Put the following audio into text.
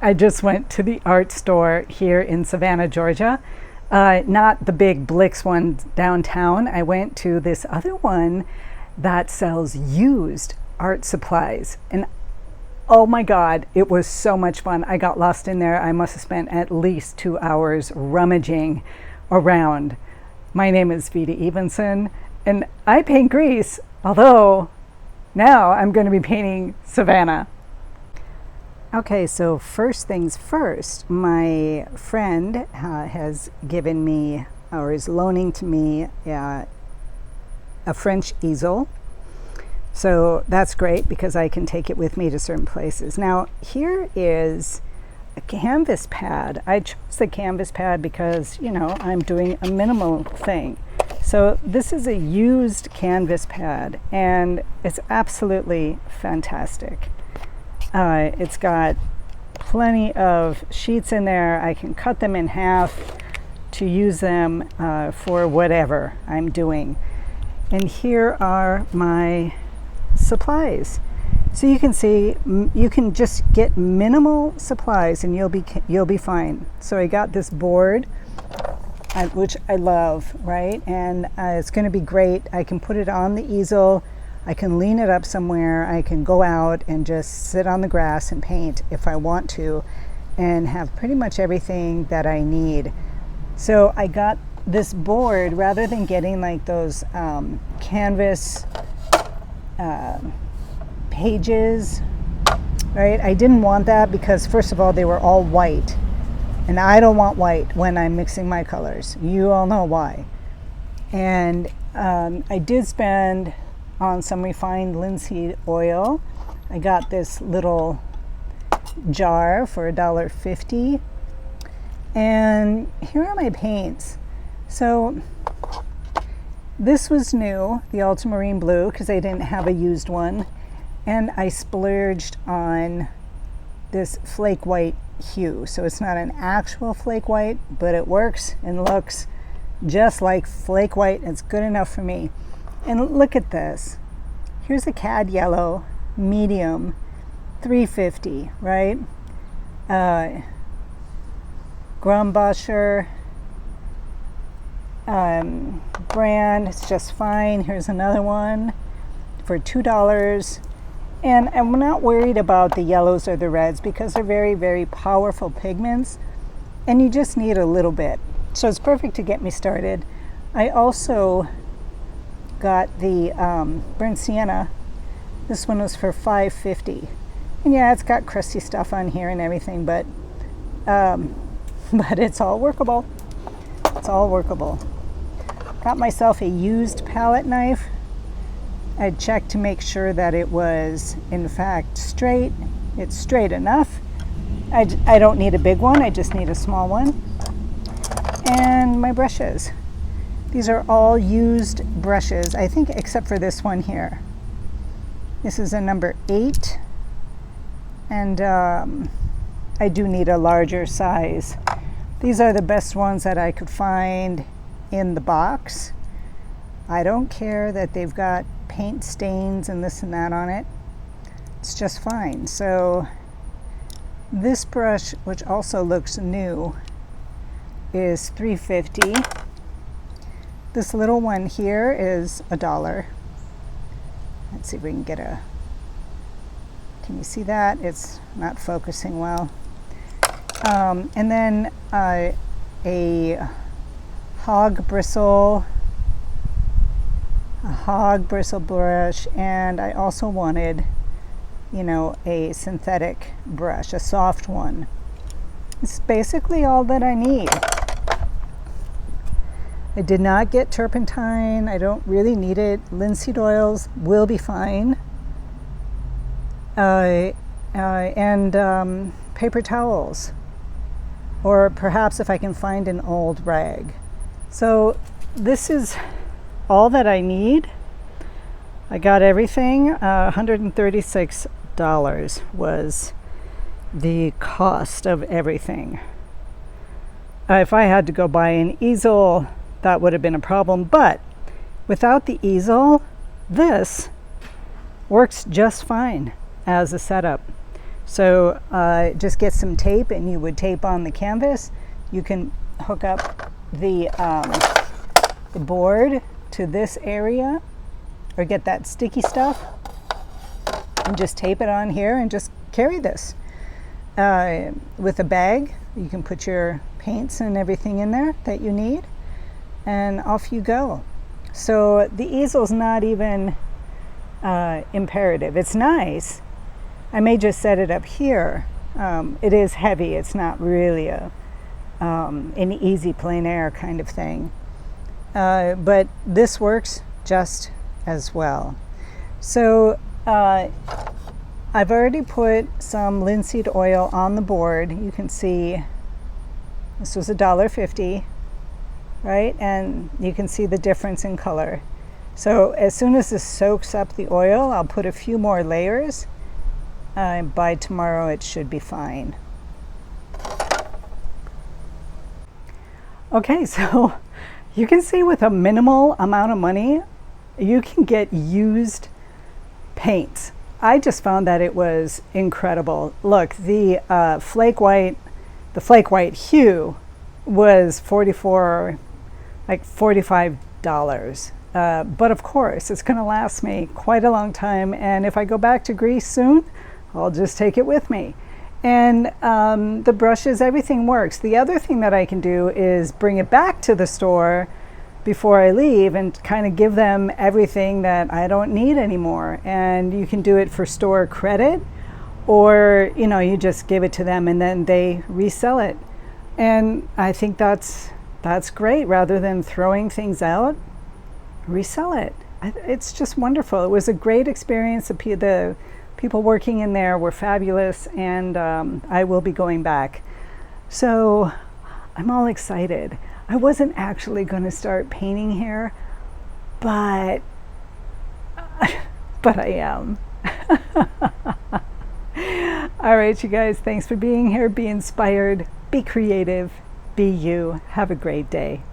I just went to the art store here in Savannah, Georgia. Not the big Blix one downtown. I went to this other one that sells used art supplies. And oh my God, it was so much fun. I got lost in there. I must have spent at least 2 hours rummaging around. My name is Vita Evenson, and I paint Greece, although now I'm going to be painting Savannah. Okay, so first things first, my friend has given me, or is loaning to me, a French easel. So that's great because I can take it with me to certain places. Now, here is a canvas pad. I chose the canvas pad because, you know, I'm doing a minimal thing. So this is a used canvas pad, and it's absolutely fantastic. It's got plenty of sheets in there. I can cut them in half to use them for whatever I'm doing. And here are my supplies. So you can see, you can just get minimal supplies and you'll be fine. So I got this board, which I love, right? And it's going to be great. I can put it on the easel. I can lean it up somewhere. I can go out and just sit on the grass and paint if I want to, and have pretty much everything that I need. So I got this board rather than getting like those canvas pages, right? I didn't want that because first of all, they were all white, and I don't want white when I'm mixing my colors. You all know why. And I did spend on some refined linseed oil. I got this little jar for $1.50. And here are my paints. So this was new, the ultramarine blue, because I didn't have a used one. And I splurged on this flake white hue. So it's not an actual flake white, but it works and looks just like flake white. It's good enough for me. And look at this. Here's a cad yellow, medium, $3.50, right? Grumbacher brand, it's just fine. Here's another one for $2. And I'm not worried about the yellows or the reds because they're very, very powerful pigments, and you just need a little bit. So it's perfect to get me started. I also got the burnt sienna. This one was for $5.50. And yeah, it's got crusty stuff on here and everything, but it's all workable. It's all workable. Got myself a used palette knife. I checked to make sure that it was in fact straight. It's straight enough. I don't need a big one, I just need a small one. And my brushes. These are all used brushes, I think, except for this one here. This is a number 8, and I do need a larger size. These are the best ones that I could find in the box. I don't care that they've got paint stains and this and that on it. It's just fine. So this brush, which also looks new, is $3.50. This little one here is $1. Let's see if we can get a, can you see that? It's not focusing well. And then a hog bristle brush, and I also wanted, you know, a synthetic brush, a soft one. It's basically all that I need. I did not get turpentine. I don't really need it. Linseed oils will be fine. And paper towels, or perhaps if I can find an old rag. So this is all that I need. I got everything. $136 was the cost of everything. If I had to go buy an easel, that would have been a problem, but without the easel, this works just fine as a setup. So just get some tape, and you would tape on the canvas. You can hook up the board to this area, or get that sticky stuff and just tape it on here and just carry this. With a bag, you can put your paints and everything in there that you need, and off you go. So the easel's not even imperative. It's nice. I may just set it up here. It is heavy. It's not really an easy plein air kind of thing. But this works just as well. So I've already put some linseed oil on the board. You can see this was $1.50, right? And you can see the difference in color. So as soon as this soaks up the oil, I'll put a few more layers. By tomorrow it should be fine. Okay, so you can see with a minimal amount of money, you can get used paints. I just found that it was incredible. Look, the flake white hue was $45. But of course, it's going to last me quite a long time. And if I go back to Greece soon, I'll just take it with me. And the brushes, everything works. The other thing that I can do is bring it back to the store before I leave and kind of give them everything that I don't need anymore. And you can do it for store credit, or you just give it to them and then they resell it. And I think that's great. Rather than throwing things out, resell it. It's just wonderful. It was a great experience. The people working in there were fabulous, and I will be going back. So I'm all excited. I wasn't actually going to start painting here, but I am. All right, you guys, thanks for being here. Be inspired, be creative, be you. Have a great day.